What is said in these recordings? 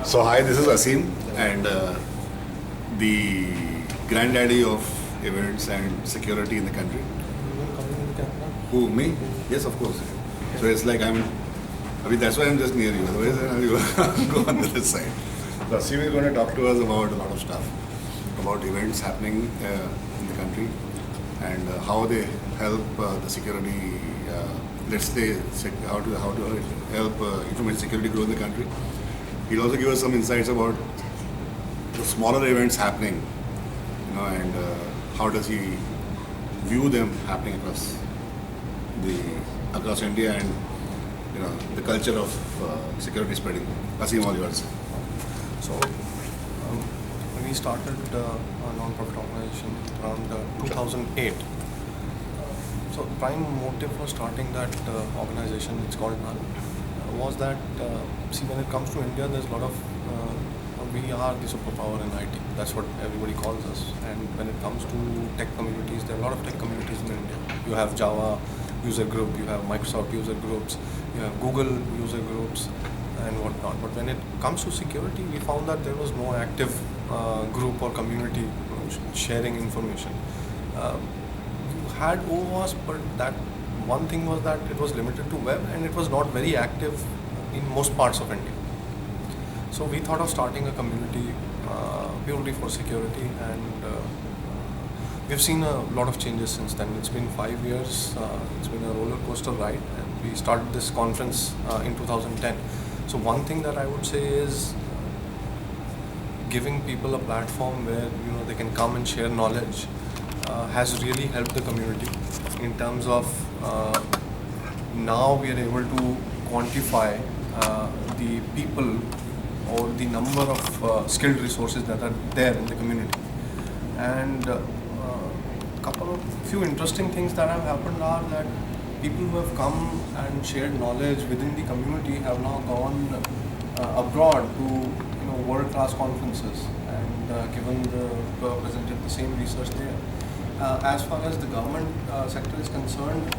So hi, this is Aseem, and the granddaddy of events and security in the country. Who, me? Yes, of course. So it's like I mean, that's why I'm just near you. Otherwise, I'll go on this side. So Aseem is going to talk to us about a lot of stuff, about events happening in the country and how they help the security. Let's say how to help information security grow in the country. He'll also give us some insights about the smaller events happening, and how does he view them happening across India, and the culture of security spreading. Aseem, all yours. So when we started a non-profit organization around 2008. So the prime motive for starting that organization, it's called null, was that see, when it comes to India, there's a lot of we are the superpower in IT. That's what everybody calls us. And when it comes to tech communities, there are a lot of tech communities in India. You have Java user group, you have Microsoft user groups, you have Google user groups, and whatnot. But when it comes to security, we found that there was no active group or community sharing information. You had OWASP, but that one thing was that it was limited to web and it was not very active in most parts of India. So we thought of starting a community purely for security, and we've seen a lot of changes since then. It's been 5 years, it's been a roller coaster ride, and we started this conference in 2010. So one thing that I would say is giving people a platform where they can come and share knowledge has really helped the community in terms of now we are able to quantify the people or the number of skilled resources that are there in the community. And few interesting things that have happened are that people who have come and shared knowledge within the community have now gone abroad to world-class conferences and presented the same research there. As far as the government sector is concerned,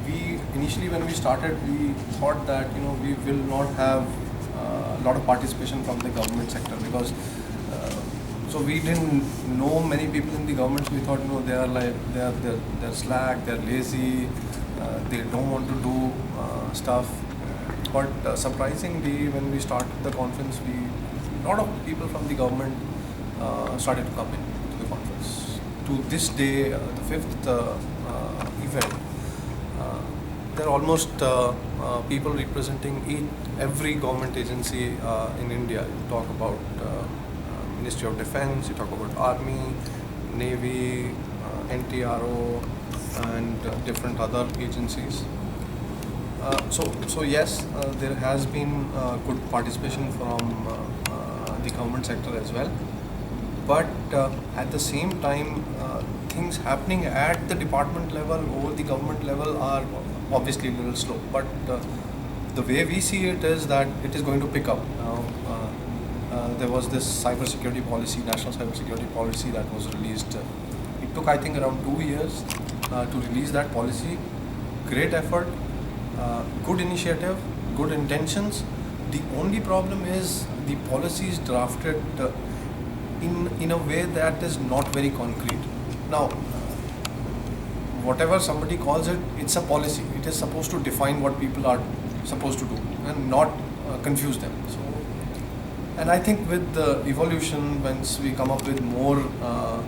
we initially, when we started, we thought that we will not have a lot of participation from the government sector, because so we didn't know many people in the government. So we thought they're slack, they're lazy, they don't want to do stuff. But surprisingly, when we started the conference, a lot of people from the government started to come in to the conference. To this day, the fifth event, there are almost people representing every government agency in India. You talk about Ministry of Defense, you talk about Army, Navy, NTRO, and different other agencies. So yes, there has been good participation from the government sector as well. But at the same time, things happening at the department level or the government level are obviously a little slow. But the way we see it is that it is going to pick up. There was this cybersecurity policy, national cybersecurity policy, that was released. It took, I think, around 2 years to release that policy. Great effort, good initiative, good intentions. The only problem is the policy is drafted in a way that is not very concrete. Now, whatever somebody calls it, it's a policy. It is supposed to define what people are supposed to do and not confuse them. So, and I think with the evolution, once we come up with more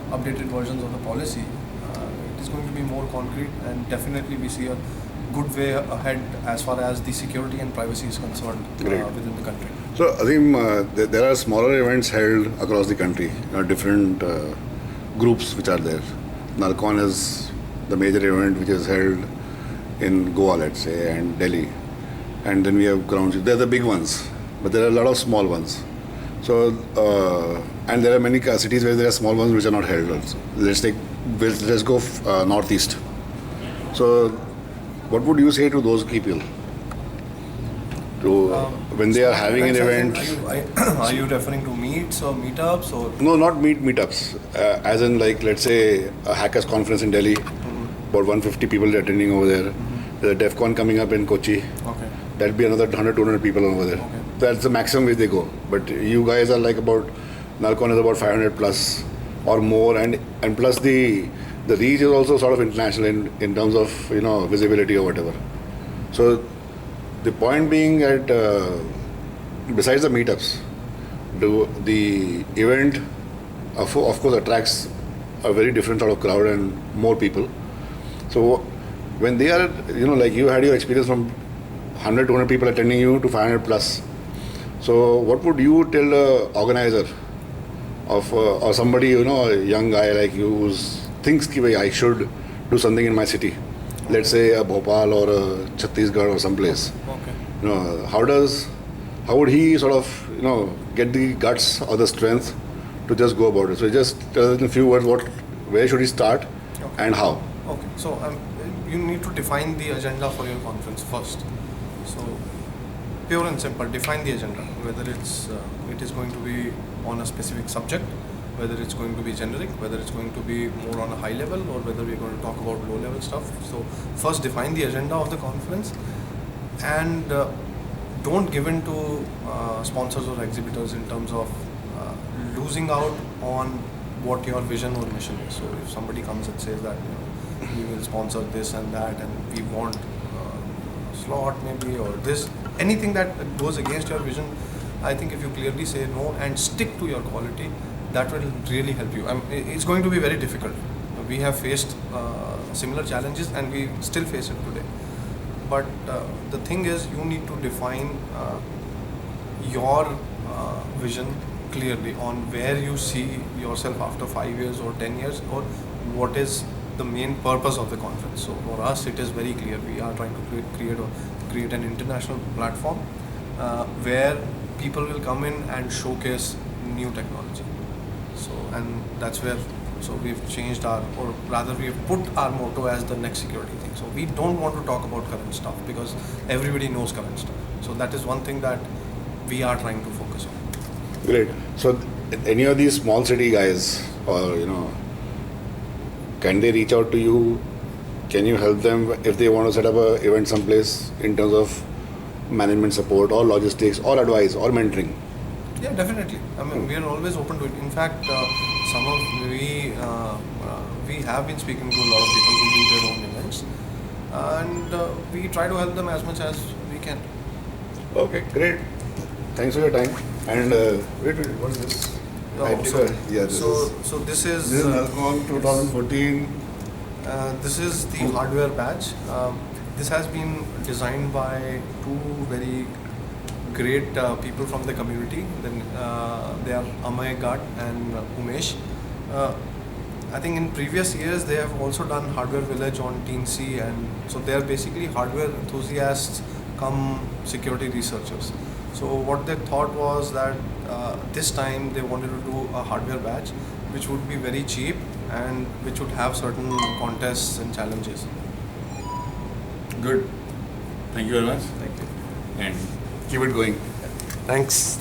updated versions of the policy, it is going to be more concrete, and definitely we see a good way ahead as far as the security and privacy is concerned within the country. So, Aseem, there are smaller events held across the country, different groups which are there. Nullcon is the major event which is held in Goa, let's say, and Delhi. And then we have ground. They're the big ones, but there are a lot of small ones. So, and there are many cities where there are small ones which are not held also. Let's go northeast. So, what would you say to those people? When they are having an event. Are you referring to meets or meetups or? No, not meetups. As in, like, let's say a hackers conference in Delhi, about 150 people attending over there. There's a DEF CON coming up in Kochi. Okay. That'll be another 100, 200 people over there. Okay. That's the maximum way they go. But you guys are like about, nullcon is about 500 plus or more, and plus the reach is also sort of international in terms of visibility or whatever. So the point being that besides the meetups, the event of course attracts a very different sort of crowd and more people. So when they are, like you had your experience from 100, 200 people attending you to 500 plus. So what would you tell the organizer of, or somebody, a young guy like you who thinks that I should do something in my city, let's say a Bhopal or a Chhattisgarh or someplace. Okay. How would he sort of, get the guts or the strength to just go about it? So just tell us in a few words where should he start and how? Okay, so you need to define the agenda for your conference first. So pure and simple, define the agenda, whether it is going to be on a specific subject, whether it's going to be generic, whether it's going to be more on a high level, or whether we're going to talk about low level stuff. So first define the agenda of the conference, and don't give in to sponsors or exhibitors in terms of losing out on what your vision or mission is. So if somebody comes and says that we will sponsor this and that, and we want slot maybe, or this, anything that goes against your vision, I think if you clearly say no and stick to your quality, that will really help you. It's going to be very difficult. We have faced similar challenges and we still face it today. But the thing is, you need to define your vision clearly on where you see yourself after 5 years or 10 years, or what is the main purpose of the conference. So for us, it is very clear. We are trying to create an international platform where people will come in and showcase new technology. So, and that's where, so we've changed or rather we've put our motto as the next security thing. So we don't want to talk about current stuff because everybody knows current stuff. So that is one thing that we are trying to focus on. Great. So any of these small city guys, or can they reach out to you? Can you help them if they want to set up an event someplace in terms of management support or logistics or advice or mentoring? Yeah, definitely. We are always open to it. In fact, we have been speaking to a lot of people who do their own events, and we try to help them as much as we can. Okay, great. Thanks for your time. And wait, what is this? So this is nullcon 2014. This is the hardware badge. This has been designed by two very great people from the community. Then they are Amay Gat and Umesh. I think in previous years they have also done Hardware Village on Teensy, and so they are basically hardware enthusiasts come security researchers. So what they thought was that this time they wanted to do a hardware badge which would be very cheap and which would have certain contests and challenges. Good. Thank you very much. Thank you. And keep it going. Thanks.